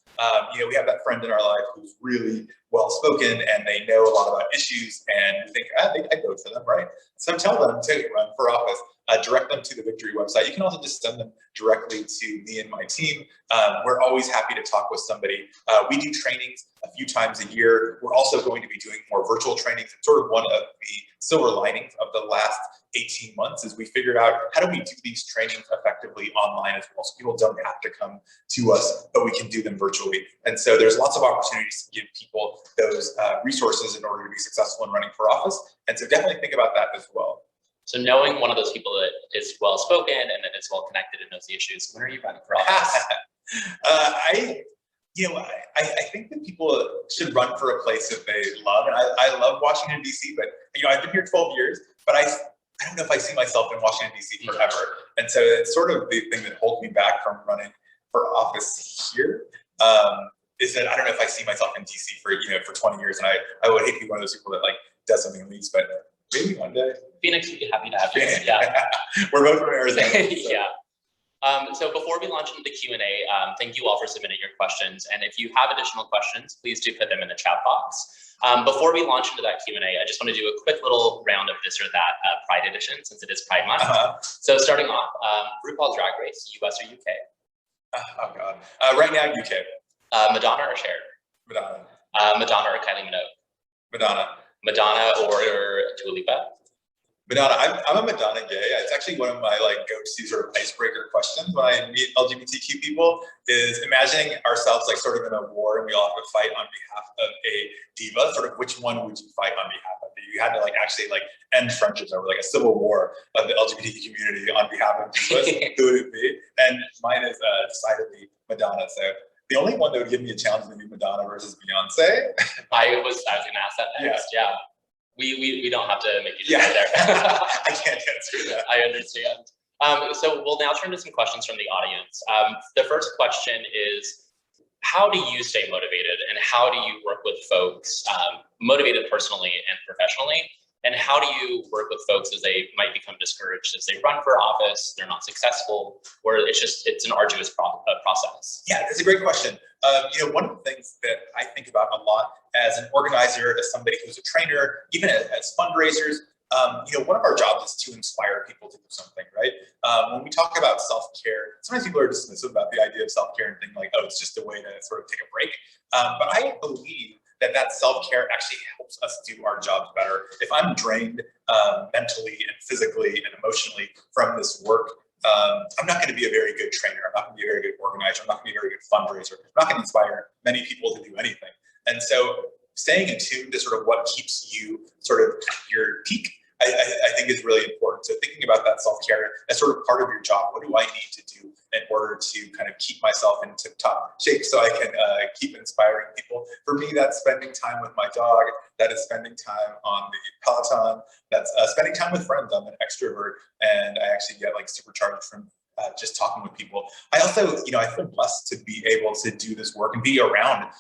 We have that friend in our life who's really well spoken and they know a lot about issues, and you think, I'd vote for them, right? So tell them to run for office. Direct them to the Victory website. You can also just send them directly to me and my team. We're always happy to talk with somebody. We do trainings a few times a year. We're also going to be doing more virtual trainings. And sort of one of the silver linings of the last 18 months is we figured out how do we do these trainings effectively online as well, so people don't have to come to us, but we can do them virtually. And so there's lots of opportunities to give people those resources in order to be successful in running for office. And so definitely think about that as well. So knowing one of those people that is well spoken and that is well connected and knows the issues, when are you running for office? I think that people should run for a place that they love, and I love Washington D.C. But I've been here 12 years, but I don't know if I see myself in Washington D.C. forever, and so it's sort of the thing that holds me back from running for office here. Is that I don't know if I see myself in D.C. for 20 years, and I would hate to be one of those people that does something and leaves, but maybe one day. Phoenix would be happy to have you. Yeah. We're both from Arizona. So. Yeah. So before we launch into the Q&A, thank you all for submitting your questions. And if you have additional questions, please do put them in the chat box. Before we launch into that Q&A, I just want to do a quick little round of this or that Pride edition, since it is Pride Month. So starting off, RuPaul's Drag Race, US or UK? Oh God. Right now, UK. Madonna or Cher? Madonna. Madonna or Kylie Minogue? Madonna. Madonna or Dua Lipa? Madonna. I'm a Madonna gay. It's actually one of my go-to sort of icebreaker questions when I meet LGBTQ people is imagining ourselves sort of in a war and we all have to fight on behalf of a diva. Sort of which one would you fight on behalf of? You had to actually end friendships over a civil war of the LGBT community on behalf of divas. Who would it be? And mine is decidedly Madonna. So the only one that would give me a challenge would be Madonna versus Beyonce. I was going to ask that next. Yeah. We don't have to make you decide there. I can't answer that. I understand. So we'll now turn to some questions from the audience. The first question is, how do you stay motivated and how do you work with folks motivated personally and professionally? And how do you work with folks as they might become discouraged as they run for office, they're not successful, or it's an arduous process? Yeah, that's a great question. One of the things that I think about a lot as an organizer, as somebody who's a trainer, even as fundraisers, one of our jobs is to inspire people to do something, right? When we talk about self-care, sometimes people are dismissive about the idea of self-care and think like, oh, it's just a way to sort of take a break. But I believe that self-care actually helps us do our jobs better. If I'm drained mentally and physically and emotionally from this work, I'm not going to be a very good trainer. I'm not going to be a very good organizer. I'm not going to be a very good fundraiser. I'm not going to inspire many people to do anything. And so staying attuned to sort of what keeps you sort of at your peak, I think is really important. So thinking about that self-care as sort of part of your job. What do I need to do in order to kind of keep myself in tip-top shape so I can keep inspiring people? For me, that's spending time with my dog. That is spending time on the Peloton. That's spending time with friends. I'm an extrovert, and I actually get like supercharged from just talking with people. I also, I feel blessed to be able to do this work and be around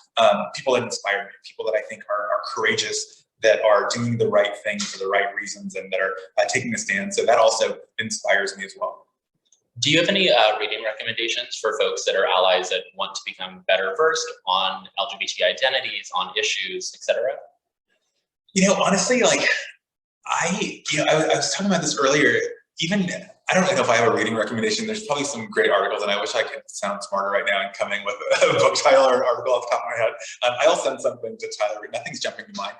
people that inspire me, people that I think are courageous, that are doing the right thing for the right reasons, and that are taking a stand. So that also inspires me as well. Do you have any reading recommendations for folks that are allies that want to become better versed on LGBT identities, on issues, et cetera? Honestly, like I was talking about this earlier. Even I don't know if I have a reading recommendation. There's probably some great articles, and I wish I could sound smarter right now and come in with a book title or an article off the top of my head. I'll send something to Tyler. Nothing's jumping to mind.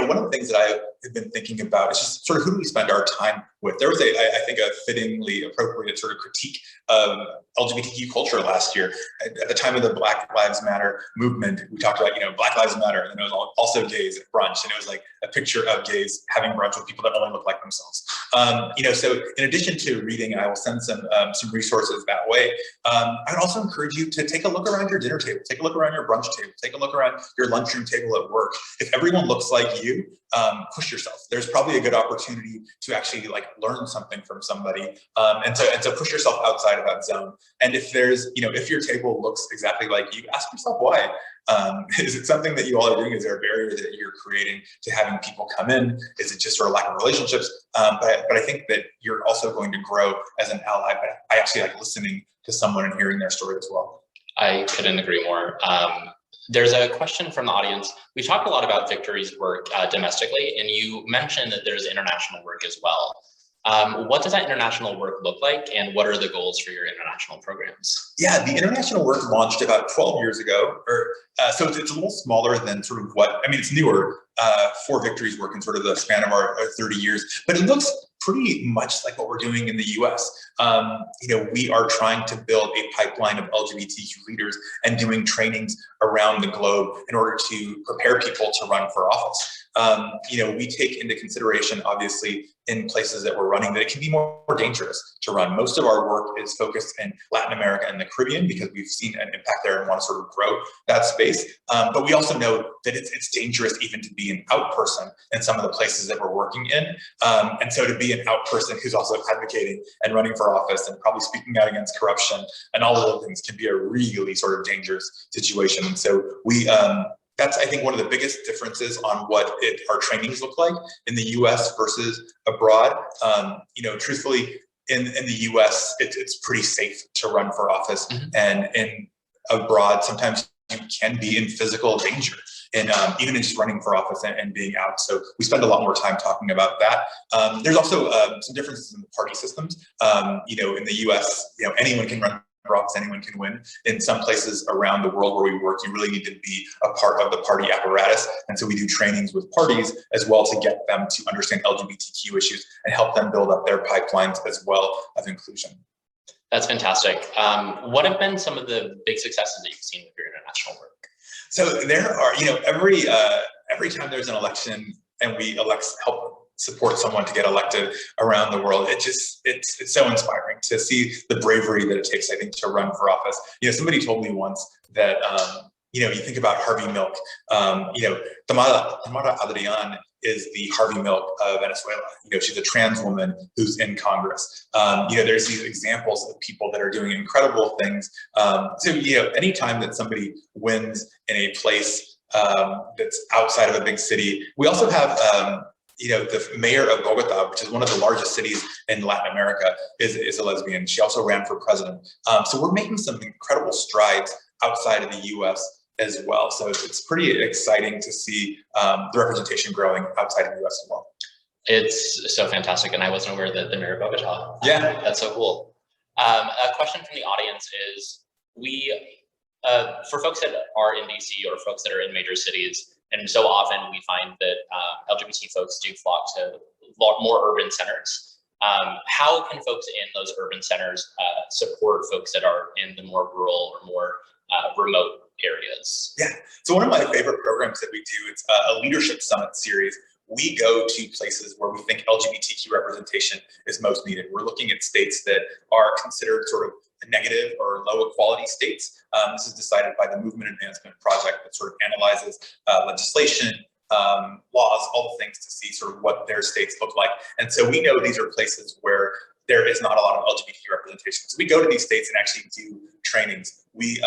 One of the things that I have been thinking about is just sort of who do we spend our time with. There was I think a fittingly appropriate sort of critique of LGBTQ culture last year. At the time of the Black Lives Matter movement, we talked about, Black Lives Matter, and it was also gays at brunch, and it was like a picture of gays having brunch with people that only look like themselves. So in addition to reading, I will send some resources that way. I would also encourage you to take a look around your dinner table, take a look around your brunch table, take a look around your lunchroom table at work. If everyone looks like you, push yourself. There's probably a good opportunity to actually like learn something from somebody, and so push yourself outside of that zone. And if there's, if your table looks exactly like you, ask yourself why. Is it something that you all are doing? Is there a barrier that you're creating to having people come in? Is it just sort of lack of relationships? But I think that you're also going to grow as an ally. But I actually like listening to someone and hearing their story as well. I couldn't agree more. There's a question from the audience. We talked a lot about Victory's work domestically, and you mentioned that there's international work as well. What does that international work look like, and what are the goals for your international programs? Yeah, the international work launched about 12 years ago, so it's a little smaller than sort of it's newer for Victory's work in sort of the span of our 30 years, but it looks pretty much like what we're doing in the US. We are trying to build a pipeline of LGBTQ leaders and doing trainings around the globe in order to prepare people to run for office. We take into consideration, obviously, in places that we're running, that it can be more dangerous to run. Most of our work is focused in Latin America and the Caribbean because we've seen an impact there and want to sort of grow that space. But we also know that it's dangerous even to be an out person in some of the places that we're working in. And so to be an out person who's also advocating and running for office and probably speaking out against corruption and all of those things can be a really sort of dangerous situation. And so that's, I think, one of the biggest differences on what our trainings look like in the US versus abroad. Truthfully, in the US, it's pretty safe to run for office. Mm-hmm. And in abroad, sometimes you can be in physical danger. And even in just running for office and being out. So we spend a lot more time talking about that. There's also some differences in the party systems. In the US, anyone can run for office, anyone can win. In some places around the world where we work, you really need to be a part of the party apparatus. And so we do trainings with parties as well to get them to understand LGBTQ issues and help them build up their pipelines as well of inclusion. That's fantastic. What have been some of the big successes that you've seen with your international work? So there are, every time there's an election and we help support someone to get elected around the world, it's so inspiring to see the bravery that it takes, I think, to run for office. Somebody told me once that, you think about Harvey Milk, Tamara Adrian is the Harvey Milk of Venezuela. She's a trans woman who's in Congress. There's these examples of people that are doing incredible things. So, anytime that somebody wins in a place that's outside of a big city, we also have, the mayor of Bogota, which is one of the largest cities in Latin America, is a lesbian. She also ran for president. So we're making some incredible strides outside of the US as well. So it's pretty exciting to see the representation growing outside of the US as well. It's so fantastic, and I wasn't aware that the mayor of Bogota. Yeah. That's so cool. A question from the audience is, for folks that are in DC or folks that are in major cities, and so often we find that LGBT folks do flock to more urban centers. How can folks in those urban centers support folks that are in the more rural or more remote areas? Yeah, so one of my favorite programs that we do, it's a leadership summit series. We go to places where we think LGBTQ representation is most needed. We're looking at states that are considered sort of negative or low equality states. This is decided by the Movement Advancement Project that sort of analyzes legislation, laws, all the things to see sort of what their states look like. And so we know these are places where there is not a lot of LGBTQ representation. So we go to these states and actually do trainings. We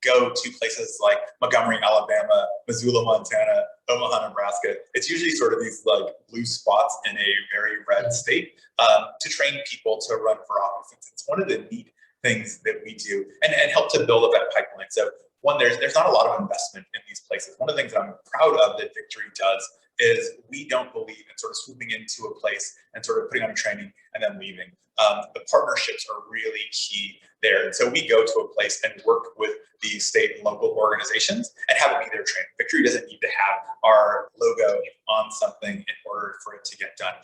go to places like Montgomery, Alabama, Missoula, Montana, Omaha, Nebraska. It's usually sort of these like blue spots in a very red state to train people to run for office. It's one of the neat things that we do and help to build up that pipeline. So one, there's not a lot of investment in these places. One of the things that I'm proud of that Victory does is we don't believe in sort of swooping into a place and sort of putting on a training and then leaving. The partnerships are really key there. And so we go to a place and work with the state and local organizations and have it be their training. Victory doesn't need to have our logo on something in order for it to get done.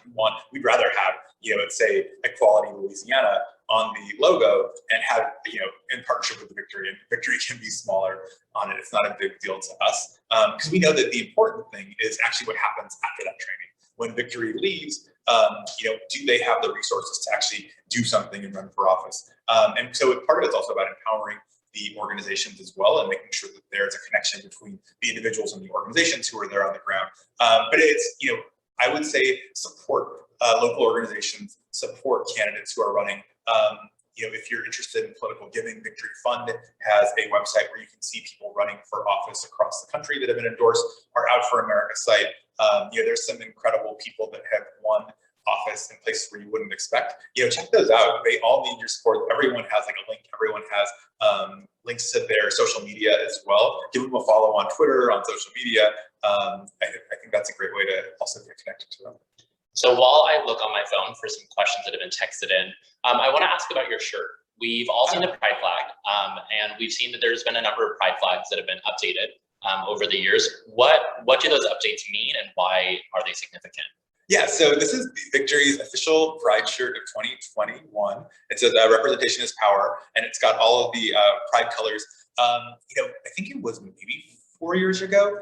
We'd rather have, let's say Equality Louisiana on the logo and have, in partnership with Victory, and Victory can be smaller on it. It's not a big deal to us because we know that the important thing is actually what happens after that training. When Victory leaves, do they have the resources to actually do something and run for office? And so part of it's also about empowering the organizations as well and making sure that there's a connection between the individuals and the organizations who are there on the ground. But it's, I would say support local organizations, support candidates who are running. If you're interested in political giving, Victory Fund has a website where you can see people running for office across the country that have been endorsed. Our Out for America site, there's some incredible people that have won office in places where you wouldn't expect. Check those out. They all need your support. Everyone has like a link. Everyone has links to their social media as well. Give them a follow on Twitter, on social media. I think that's a great way to also get connected to them. So while I look on my phone for some questions that have been texted in, I want to ask about your shirt. We've all seen the pride flag, and we've seen that there's been a number of pride flags that have been updated over the years. What do those updates mean, and why are they significant? Yeah, so this is Victory's official Pride shirt of 2021. It says representation is power, and it's got all of the Pride colors. I think it was maybe 4 years ago,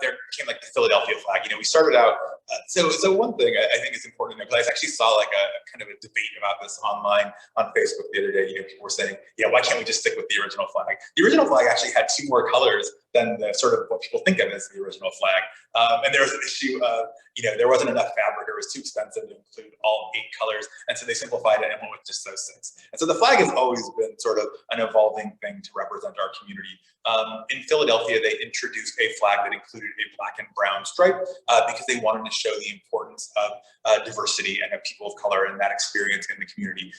there came like the Philadelphia flag. We started out, so one thing I think is important to know, because I actually saw like a kind of a debate about this online on Facebook the other day. People were saying, why can't we just stick with the original flag? The original flag actually had 2 more colors than the sort of what people think of as the original flag. And there was an issue of, there wasn't enough fabric, or it was too expensive to include all 8 colors. And so they simplified it and went with just those 6. And so the flag has always been sort of an evolving thing to represent our community. In Philadelphia, they introduced a flag that included a black and brown stripe because they wanted to show the importance of diversity and of people of color and that experience in the community.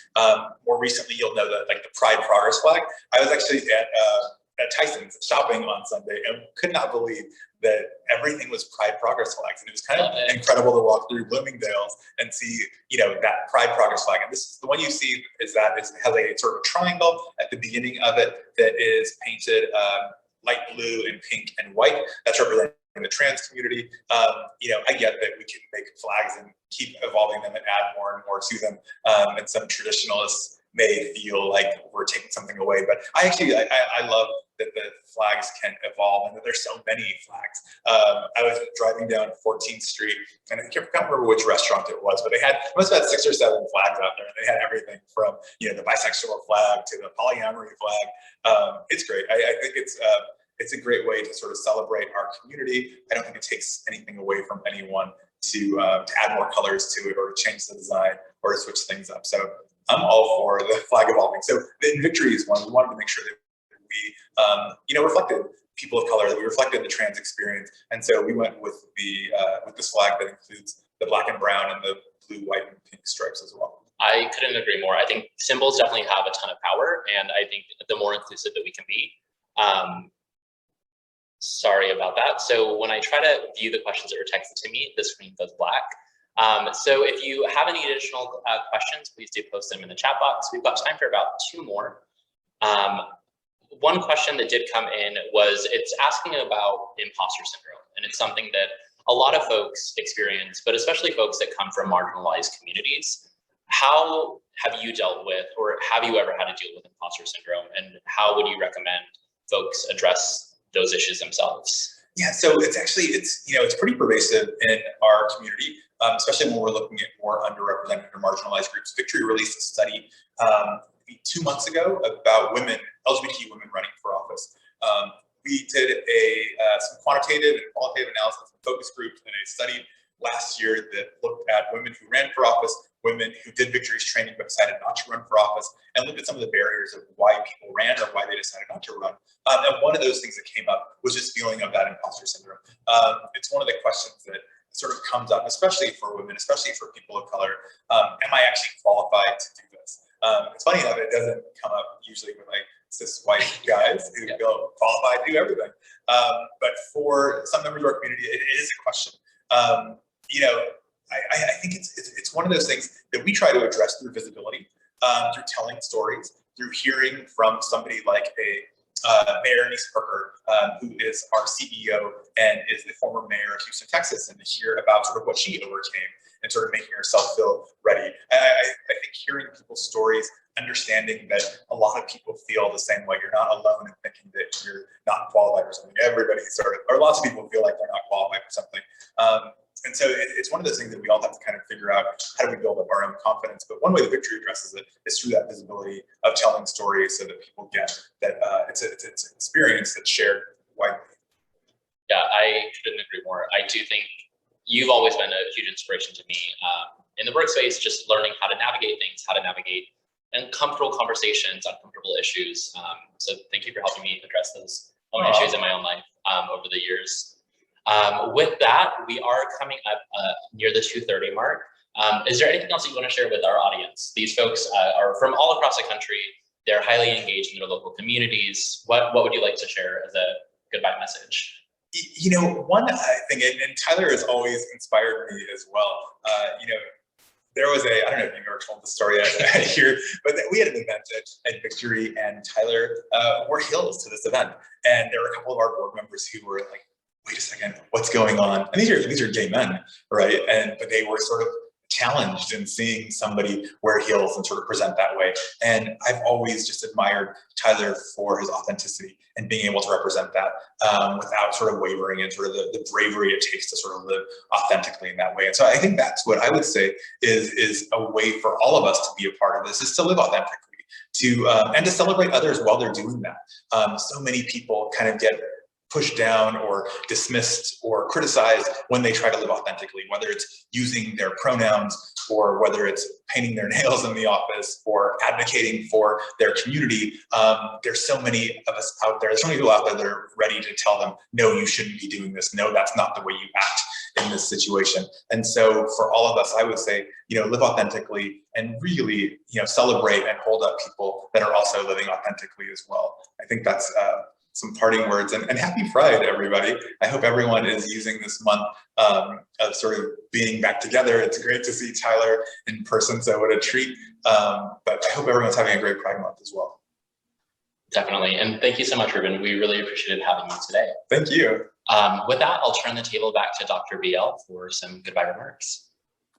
More recently, you'll know that like the Pride Progress flag. I was actually at Tyson's shopping on Sunday and could not believe that everything was Pride Progress flags. And it was kind of incredible to walk through Bloomingdale's and see, that Pride Progress flag. And this is the one you see has a sort of triangle at the beginning of it that is painted light blue and pink and white. That's representing the trans community. I get that we can make flags and keep evolving them and add more and more to them. And some traditionalists may feel like we're taking something away, but I love that the flags can evolve and that there's so many flags. I was driving down 14th Street and I can't remember which restaurant it was, but they must have had 6 or 7 flags out there. And they had everything from, the bisexual flag to the polyamory flag. It's great. I think it's a great way to sort of celebrate our community. I don't think it takes anything away from anyone to add more colors to it or to change the design or to switch things up. So I'm all for the flag evolving. So the Victory is one. We wanted to make sure that we, reflected people of color, that we reflected the trans experience. And so we went with this flag that includes the black and brown and the blue, white, and pink stripes as well. I couldn't agree more. I think symbols definitely have a ton of power, and I think the more inclusive that we can be. Sorry about that. So when I try to view the questions that were texted to me, the screen goes black. So if you have any additional questions, please do post them in the chat box. We've got time for about 2 more. One question that did come in was, it's asking about imposter syndrome, and it's something that a lot of folks experience, but especially folks that come from marginalized communities. How have you dealt with, or have you ever had to deal with imposter syndrome, and how would you recommend folks address those issues themselves? Yeah, so it's pretty pervasive in our community, especially when we're looking at more underrepresented or marginalized groups. Victory released a study 2 months ago about LGBTQ women running for office. We did some quantitative and qualitative analysis of focus groups in a study last year that looked at women who ran for office, women who did Victory's training but decided not to run for office, and looked at some of the barriers of why people ran or why they decided not to run. And one of those things that came up was this feeling of that imposter syndrome. It's one of the questions that sort of comes up, especially for women, especially for people of color. Am I actually qualified to do this? It's funny enough, it doesn't come up usually with like cis white guys who feel qualified to do everything. But for some members of our community, it is a question. I think it's one of those things that we try to address through visibility, through telling stories, through hearing from somebody like Mayor Nisa Parker, who is our CEO and is the former mayor of Houston, Texas, and to hear about sort of what she overcame and sort of making herself feel ready. I think hearing people's stories, understanding that a lot of people feel the same way. You're not alone in thinking that you're not qualified for something. Everybody or lots of people feel like they're not qualified for something. And so it's one of those things that we all have to kind of figure out, how do we build up our own confidence? But one way that Victory addresses it is through that visibility of telling stories so that people get that it's an experience that's shared widely. Yeah, I couldn't agree more. I do think you've always been a huge inspiration to me in the workspace, just learning how to navigate things, how to navigate uncomfortable conversations, uncomfortable issues. So thank you for helping me address those own issues in my own life over the years. With that, we are coming up near the 2:30 mark. Is there anything else that you want to share with our audience? These folks are from all across the country. They're highly engaged in their local communities. What would you like to share as a goodbye message? One thing, and Tyler has always inspired me as well. There was I don't know if you've ever told the story here, but we had an event at Victory, and Tyler wore heels to this event. And there were a couple of our board members who were like, wait a second, what's going on? And these are gay men, right? But they were sort of challenged in seeing somebody wear heels and sort of present that way. And I've always just admired Tyler for his authenticity and being able to represent that without sort of wavering, and sort of the bravery it takes to sort of live authentically in that way. And so I think that's what I would say is a way for all of us to be a part of this, is to live authentically, and to celebrate others while they're doing that. So many people kind of get pushed down or dismissed or criticized when they try to live authentically, whether it's using their pronouns, or whether it's painting their nails in the office, or advocating for their community. There's so many of us out there, there's so many people out there that are ready to tell them, no, you shouldn't be doing this. No, that's not the way you act in this situation. And so for all of us, I would say, live authentically, and really, celebrate and hold up people that are also living authentically as well. I think that's some parting words, and happy Pride, everybody. I hope everyone is using this month of sort of being back together. It's great to see Tyler in person, so what a treat. But I hope everyone's having a great Pride month as well. Definitely, and thank you so much, Ruben. We really appreciated having you today. Thank you. With that, I'll turn the table back to Dr. BL for some goodbye remarks.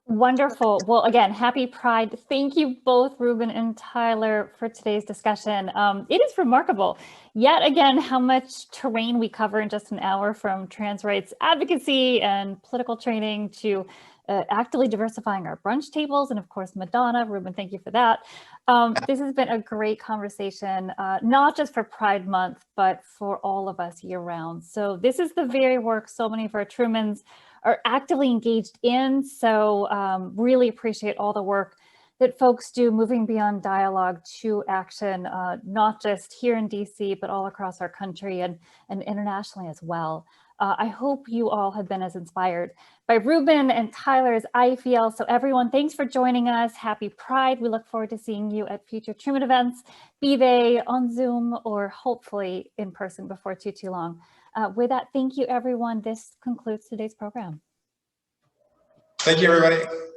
Wonderful. Well, again, happy Pride. Thank you both, Ruben and Tyler, for today's discussion. It is remarkable, yet again, how much terrain we cover in just an hour, from trans rights advocacy and political training to actively diversifying our brunch tables. And of course, Madonna. Ruben, thank you for that. This has been a great conversation, not just for Pride Month, but for all of us year round. So this is the very work so many of our Trumans are actively engaged in. So really appreciate all the work that folks do, moving beyond dialogue to action, not just here in DC, but all across our country and internationally as well. I hope you all have been as inspired by Ruben and Tyler as I feel. So everyone, thanks for joining us. Happy Pride. We look forward to seeing you at future Truman events, be they on Zoom or hopefully in person before too long. With that, thank you, everyone. This concludes today's program. Thank you, everybody.